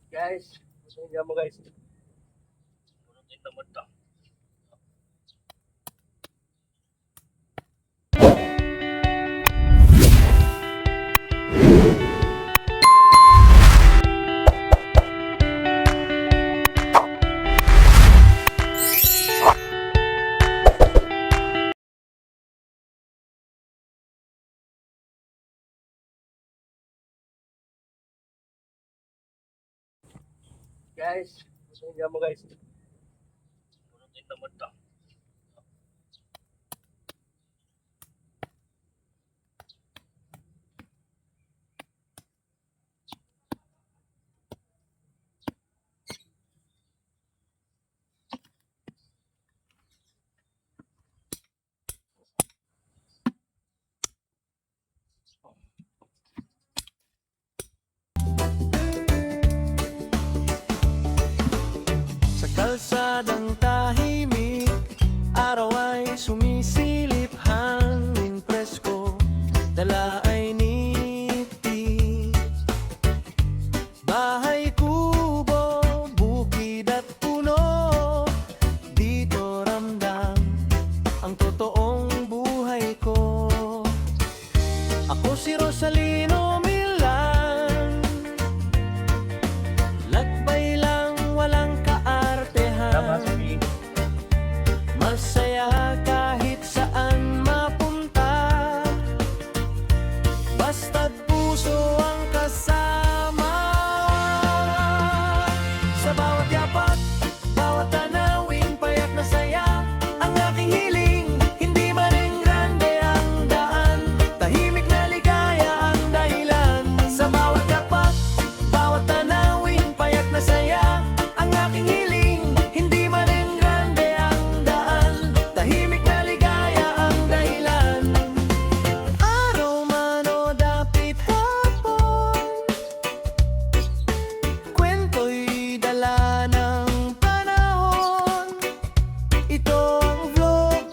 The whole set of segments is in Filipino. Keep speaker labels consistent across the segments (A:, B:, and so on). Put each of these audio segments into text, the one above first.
A: Guys, pasensya mo guys. Punutin naman to. Guys, pasensya mo guys. Punutin naman to.
B: Sa kalsadang tahimik, araw ay sumisilip, hangin presko, dala ay niti. Bahay, kubo, bukid at puno, dito ramdam ang totoong buhay ko. Ako si Rosalino Milan, lakbay lang walang kaartehan. Masaya kahit saan mapunta, basta't puso ang kasama. Sa bawat yapak, bawat tanawin, payak na saya ang aking hiling. Hindi man rin grande ang daan, tahimik na ligaya ang dahilan. Sa bawat yapak, bawat tanawin, payak na saya ang aking hiling. Hindi man rin grande ang daan, tahimik na ligaya ang dahilan. Araw man o dapit hapon, kwento'y dala ng panahon. Ito ang vlog,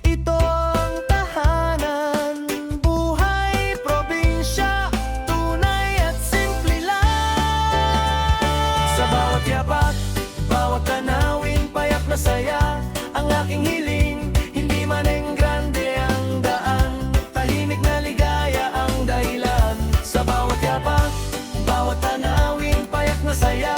B: ito ang tahanan, buhay probinsya, tunay at simple lang. Sa bawat yapak, bawat tanawin, payak na saya ang aking hiling. Hindi man rin grande ang daan, tahimik na ligaya ang dahilan. Sa bawat yapak, bawat tanawin, payak na saya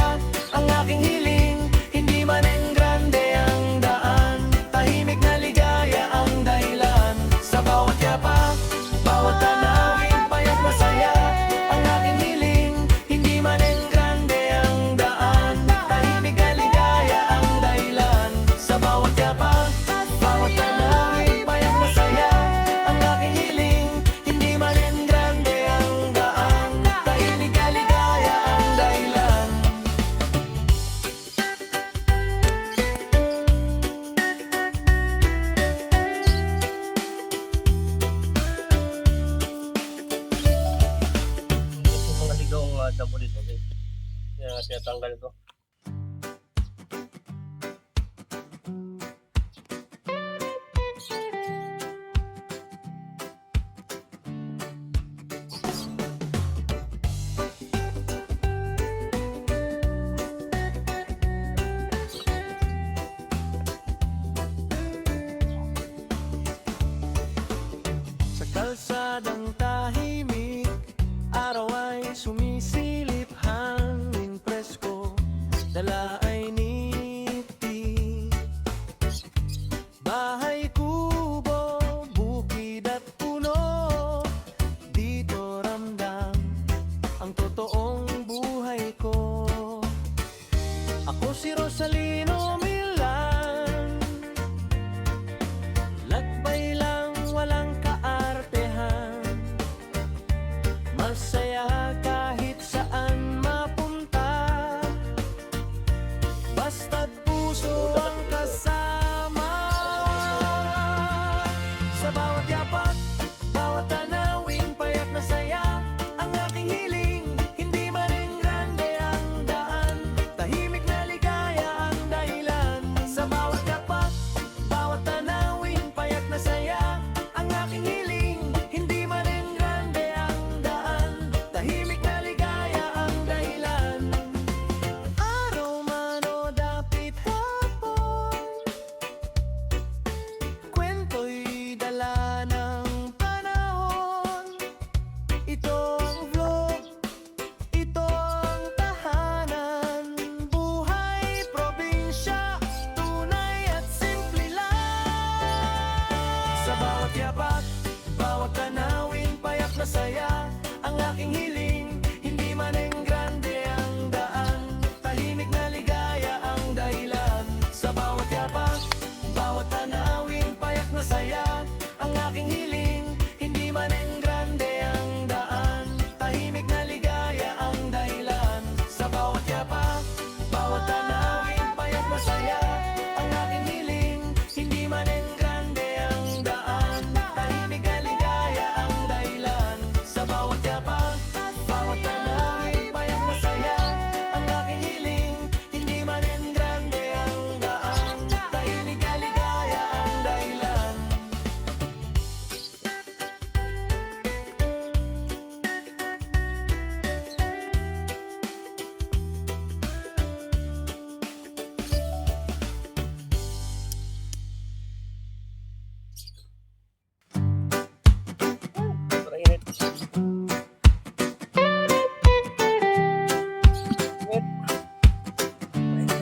B: ang aking hiling. Hindi man rin grande ang daan, tahimik na ligaya ang dahilan. Sa bawat yapak, bawat tanawin, payak na saya ang aking hiling. Hindi man rin grande ang daan, tahimik na ligaya ang dahilan. Sa bawat yapak, bawat tanawin, payak na saya ang aking hiling. Hindi man rin grande ang daan, tahimik na ligaya ang dahilan.
A: Yung mga ligaw ang damo dito guys. Kaya tinatanggal ko.
B: Sa kalsadang tahimik, araw ay sumisilip, hangin presko, dala ay niti. Bahay, kubo, bukid at puno, dito ramdam ang totoong buhay ko. Ako si Rosalino Milan, lakbay lang walang kaartehan. Masaya kahit saan mapunta, basta't puso ang kasama. Sa bawat yapak, bawat tanawin, payak na saya ang aking hiling. Hindi man rin grande ang daan, tahimik na ligaya ang dahilan.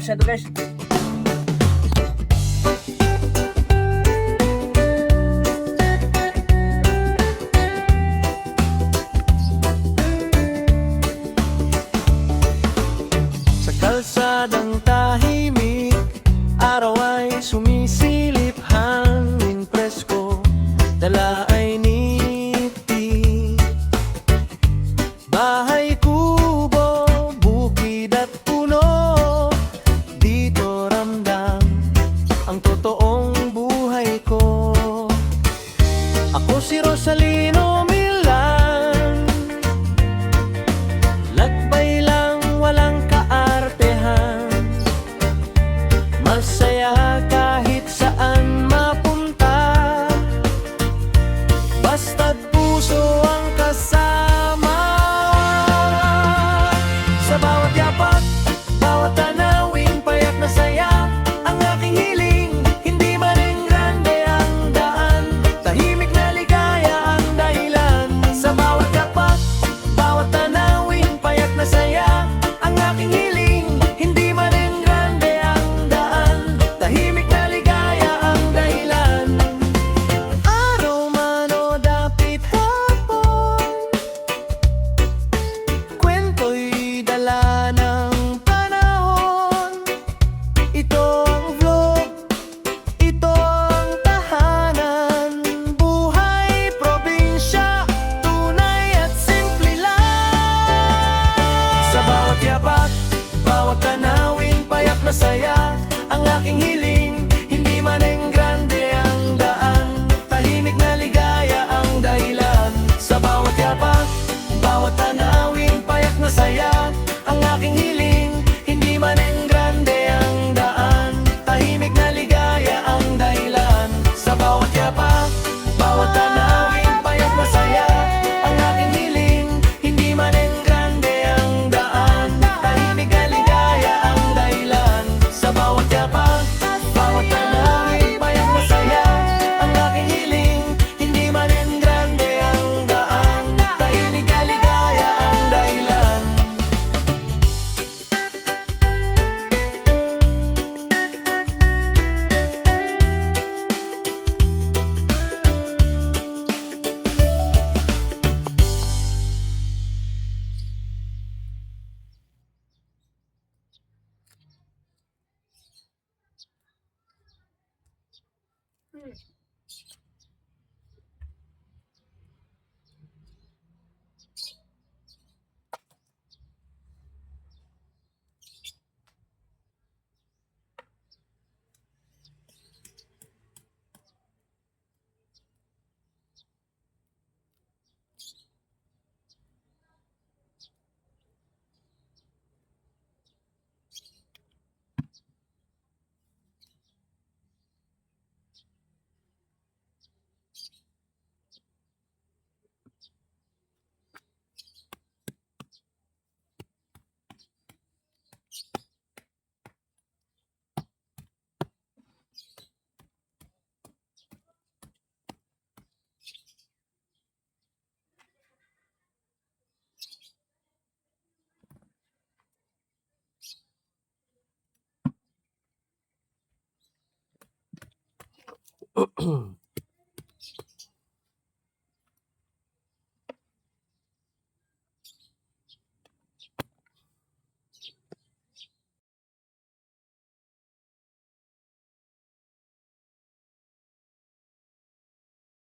A: masyado guys.
B: Sa kalsadang tahimik, araw ay sumisilip, hangin presko, dala ay niti. Bahay kubo, bukid at puno, dito ramdam ang totoong buhay ko. Ako si Rosalino Milan, lakbay lang walang kaartehan, masaya kahit saan mapunta, basta't puso ang kasama. Sa bawat yapak, bawat tanawin, payak na saya ang aking hiling. Hindi man rin grande ang daan, tahimik na ligaya ang dahilan. Sa bawat yapak, bawat tanawin, payak na saya ang aking hiling. Hindi man rin grande ang daan, tahimik na ligaya ang dahilan. Araw man o dapit hapon, kwento'y dala ng panahon. Ito ang vlog, ito ang tahanan, buhay probinsya, tunay at simple lang. Sa bawat yapak, bawat tanawin, payak na saya ang aking hiling. Hindi man ang grande ang daan, tahimik na ligaya ang dahilan. Sa bawat yapak, bawat tanawin, payak na saya ang aking hiling. Hindi man ang grande ang daan, tahimik na ligaya ang dahilan. Sa bawat yapak, bawat tanawin, payak na saya ang aking hiling. Hindi man ang grande ang daan, tahimik na ligaya ang dahilan. Sa bawat yapak, bawat tanawin, payak na saya ang aking hiling. Hindi man ang grande ang daan, tahimik na ligaya ang dahilan.